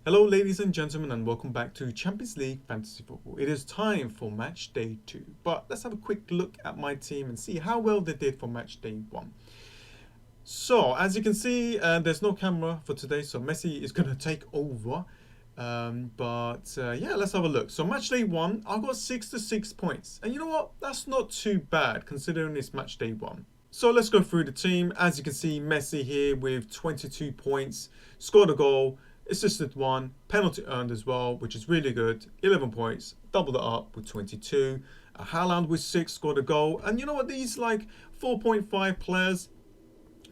Hello ladies and gentlemen, and welcome back to Champions League Fantasy Football. It is time for match day 2, but let's have a quick look at my team and see how well they did for match day 1. So as you can see, there's no camera for today, so Messi is going to take over. Yeah, let's have a look. So match day 1, I got 66 points, and you know what, that's not too bad considering it's match day 1. So let's go through the team. As you can see, Messi here with 22 points, scored a goal, assisted 1, penalty earned as well, which is really good. 11 points, doubled it up with 22. Haaland with 6, scored a goal. And you know what, these like 4.5 players,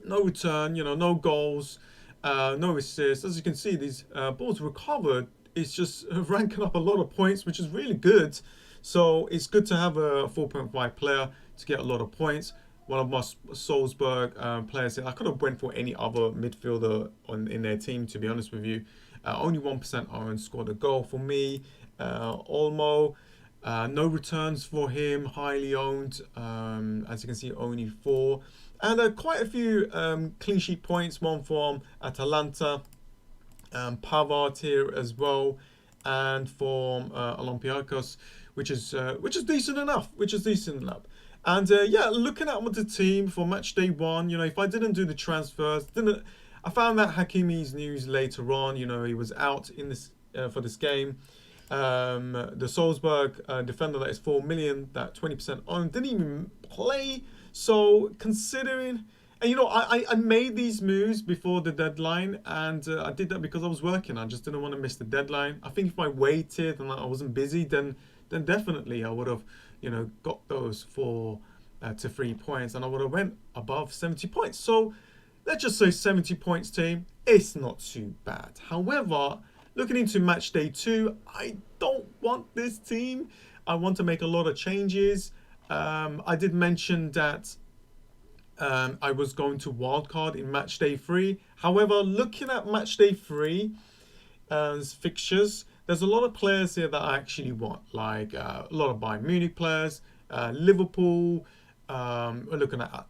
no return, no goals, no assists. As you can see, these balls recovered is just ranking up a lot of points, which is really good. So it's good to have a 4.5 player to get a lot of points. One of my Salzburg players here. I could have went for any other midfielder in their team, to be honest with you. Only 1% owned, scored a goal for me. Olmo, no returns for him, highly owned. As you can see, only 4. And quite a few clean sheet points, one from Atalanta, Pavard here as well, and from Olympiacos, which is decent enough. And yeah, looking at the team for match day 1, if I didn't do the transfers, I found that Hakimi's news later on. He was out in this for this game. The Salzburg defender that is 4 million, that 20% owned, didn't even play. So considering, and I made these moves before the deadline, and I did that because I was working. I just didn't want to miss the deadline. I think if I waited and I wasn't busy, then definitely I would have, got those 4 to 3 points, and I would have went above 70 points. So let's just say 70 points team, it's not too bad. However, looking into match day 2, I don't want this team. I want to make a lot of changes. I did mention that I was going to wildcard in match day 3. However, looking at match day 3 fixtures, there's a lot of players here that I actually want, like a lot of Bayern Munich players, Liverpool, we're looking at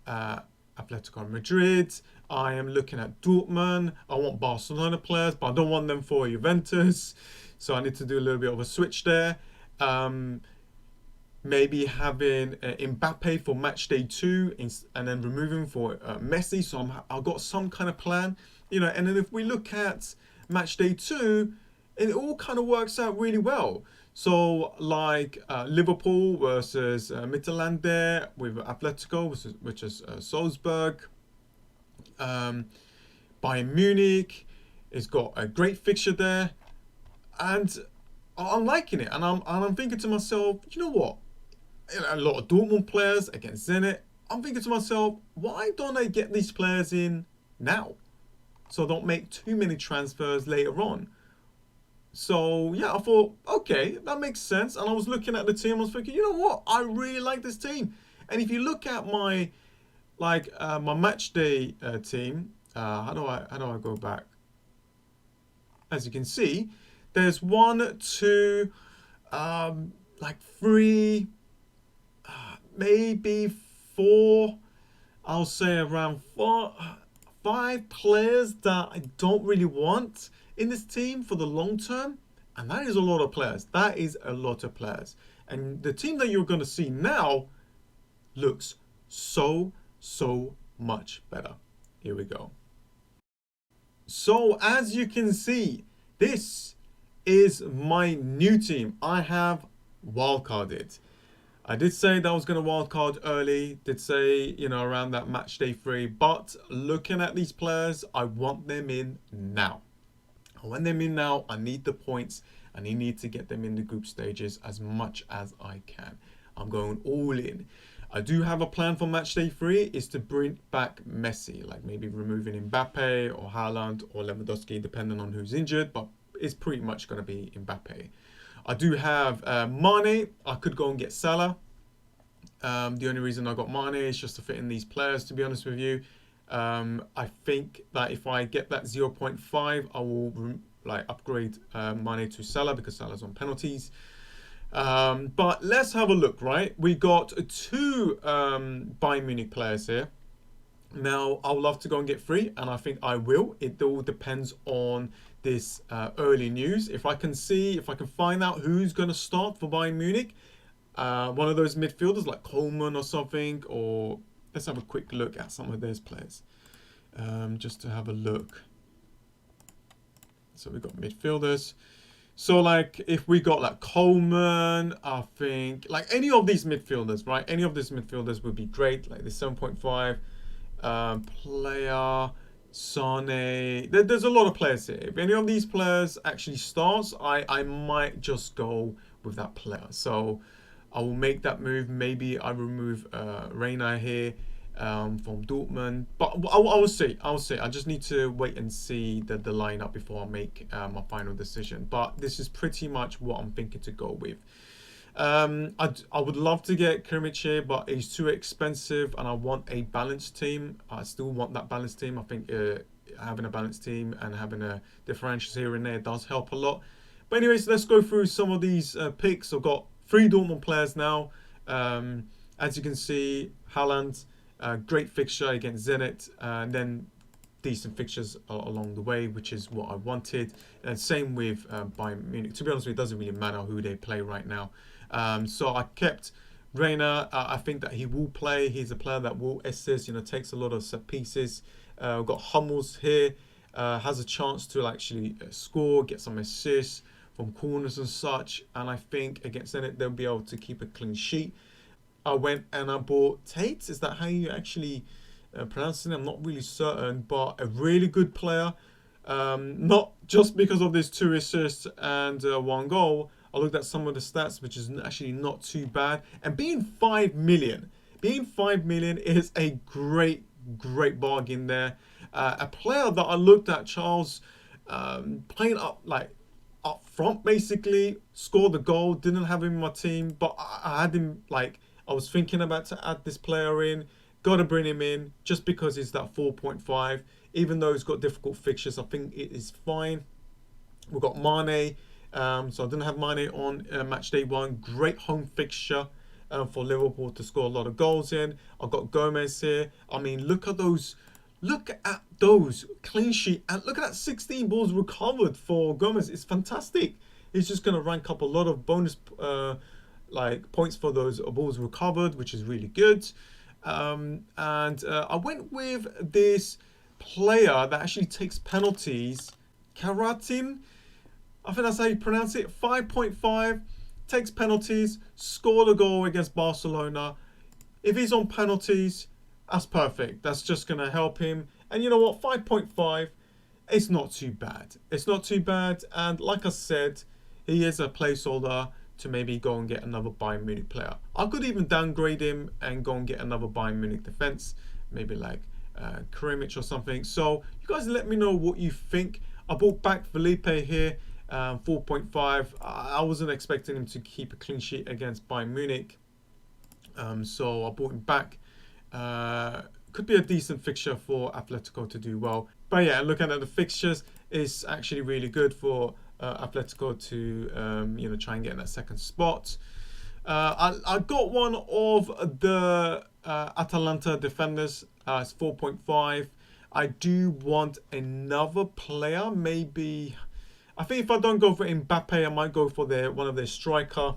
Atletico Madrid, I am looking at Dortmund, I want Barcelona players, but I don't want them for Juventus, so I need to do a little bit of a switch there. Maybe having Mbappe for match day 2 and then removing for Messi, so I've got some kind of plan, and then if we look at match day 2, it all kind of works out really well. So like Liverpool versus Midtjylland there with Atletico, which is Salzburg. Bayern Munich has got a great fixture there, and I'm liking it. And I'm thinking to myself, you know what? A lot of Dortmund players against Zenit. I'm thinking to myself, why don't I get these players in now, so I don't make too many transfers later on? So yeah, I thought, okay, that makes sense. And I was looking at the team, I was thinking, you know what, I really like this team. And if you look at my my match day team, how do I go back? As you can see, there's 1, 2, 3, maybe 4. I'll say around 5 players that I don't really want in this team for the long term, and that is a lot of players. And the team that you're going to see now looks so much better. Here we go. So as you can see, this is my new team. I have wildcarded. I did say that I was going to wildcard early, did say, around that match day 3, but looking at these players, I want them in now. I need the points, and I need to get them in the group stages as much as I can. I'm going all in. I do have a plan for match day 3, is to bring back Messi, like maybe removing Mbappe or Haaland or Lewandowski, depending on who's injured, but it's pretty much going to be Mbappe. I do have Mane. I could go and get Salah. The only reason I got Mane is just to fit in these players, to be honest with you. I think that if I get that 0.5, I will upgrade Mane to Salah, because Salah's on penalties. But let's have a look, right? We got 2 Bayern Munich players here. Now, I would love to go and get 3, and I think I will. It all depends on this early news. If I can find out who's going to start for Bayern Munich, one of those midfielders like Coleman or something, or let's have a quick look at some of those players, just to have a look. So we've got midfielders. So like if we got like Coleman, I think like any of these midfielders, right? Any of these midfielders would be great. Like the 7.5 player, Sane. There's a lot of players here. If any of these players actually starts, I might just go with that player. So I will make that move. Maybe I remove Reina here from Dortmund, but I will see. I just need to wait and see the lineup before I make my final decision. But this is pretty much what I'm thinking to go with. I would love to get Kimmich here, but he's too expensive, and I want a balanced team. I still want that balanced team. I think having a balanced team and having a differentials here and there does help a lot. But anyways, let's go through some of these picks. I've got 3 Dortmund players now. As you can see, Haaland. Great fixture against Zenit, and then decent fixtures along the way, which is what I wanted. And same with Bayern Munich. To be honest with you, it doesn't really matter who they play right now. So I kept Reina. I think that he will play. He's a player that will assist, takes a lot of set pieces. We've got Hummels here, has a chance to actually score, get some assists from corners and such. And I think against Zenit, they'll be able to keep a clean sheet. I went and I bought Tate. Is that how you actually pronounce it? I'm not really certain, but a really good player. Not just because of this 2 assists and 1 goal. I looked at some of the stats, which is actually not too bad. And being 5 million is a great bargain there. A player that I looked at, Charles, playing up front basically, scored the goal. Didn't have him in my team, but I had him I was thinking about to add this player in. Got to bring him in just because he's that 4.5. Even though he's got difficult fixtures, I think it is fine. We've got Mane. So I didn't have Mane on match day 1. Great home fixture for Liverpool to score a lot of goals in. I've got Gomez here. I mean, look at those. Look at those clean sheet. And look at that 16 balls recovered for Gomez. It's fantastic. He's just going to rank up a lot of bonus points for those balls recovered, which is really good. And I went with this player that actually takes penalties, Karatin. I think that's how you pronounce it. 5.5, takes penalties, scored a goal against Barcelona. If he's on penalties, that's perfect. That's just going to help him. And you know what? 5.5, it's not too bad. It's not too bad. And like I said, he is a placeholder to maybe go and get another Bayern Munich player. I could even downgrade him and go and get another Bayern Munich defense, maybe like Kimmich or something. So you guys let me know what you think. I bought back Felipe here, 4.5. I wasn't expecting him to keep a clean sheet against Bayern Munich, so I bought him back. Could be a decent fixture for Atletico to do well. But yeah, looking at the fixtures, it's actually really good for Atletico to try and get in that second spot. I got one of the Atalanta defenders. It's 4.5. I do want another player. Maybe I think if I don't go for Mbappe, I might go for one of their striker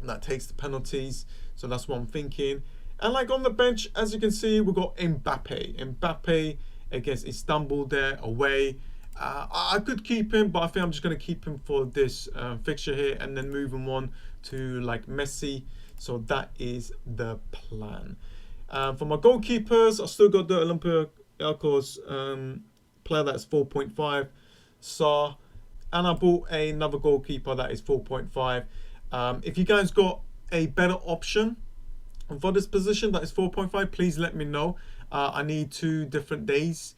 that takes the penalties. So that's what I'm thinking. And on the bench, as you can see, we've got Mbappe against Istanbul there away. I could keep him, but I think I'm just going to keep him for this fixture here and then move him on to Messi. So that is the plan. For my goalkeepers, I still got the Olympiacos player that's 4.5, Sarr. And I bought another goalkeeper that is 4.5. If you guys got a better option for this position that is 4.5, please let me know. I need 2 different days.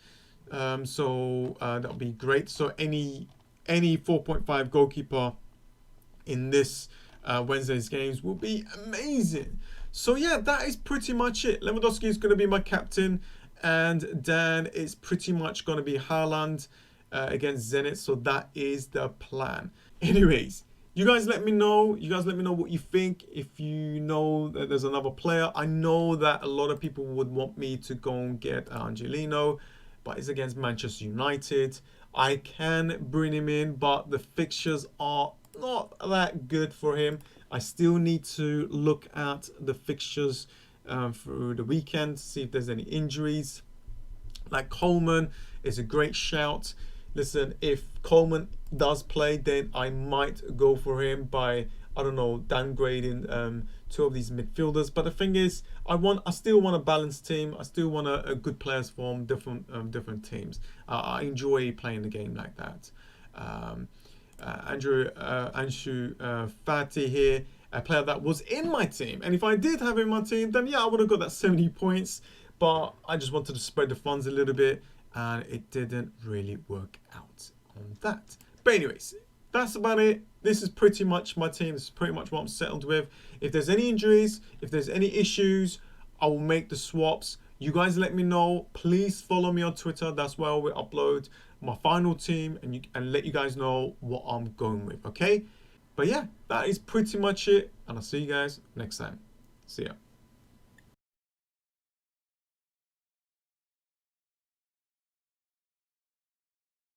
So that'll be great. So any 4.5 goalkeeper in this Wednesday's games will be amazing. So yeah, that is pretty much it. Lewandowski is going to be my captain, and Dan is pretty much going to be Haaland against Zenit. So that is the plan. Anyways, you guys let me know. You guys let me know what you think. If you know that there's another player, I know that a lot of people would want me to go and get Angelino. but it's against Manchester United. I can bring him in, but the fixtures are not that good for him. I still need to look at the fixtures through the weekend to see if there's any injuries. Like Coleman is a great shout. Listen, if Coleman does play, then I might go for him by, I don't know, downgrading two of these midfielders. But the thing is, I still want a balanced team. I still want a good players from different teams. I enjoy playing the game like that. Anshu Fati here, a player that was in my team. And if I did have him in my team, then yeah, I would have got that 70 points. But I just wanted to spread the funds a little bit, and it didn't really work out on that. But anyways, that's about it. This is pretty much my team. This is pretty much what I'm settled with. If there's any injuries, if there's any issues, I will make the swaps. You guys let me know. Please follow me on Twitter. That's where I will upload my final team and let you guys know what I'm going with, okay? But yeah, that is pretty much it. And I'll see you guys next time. See ya.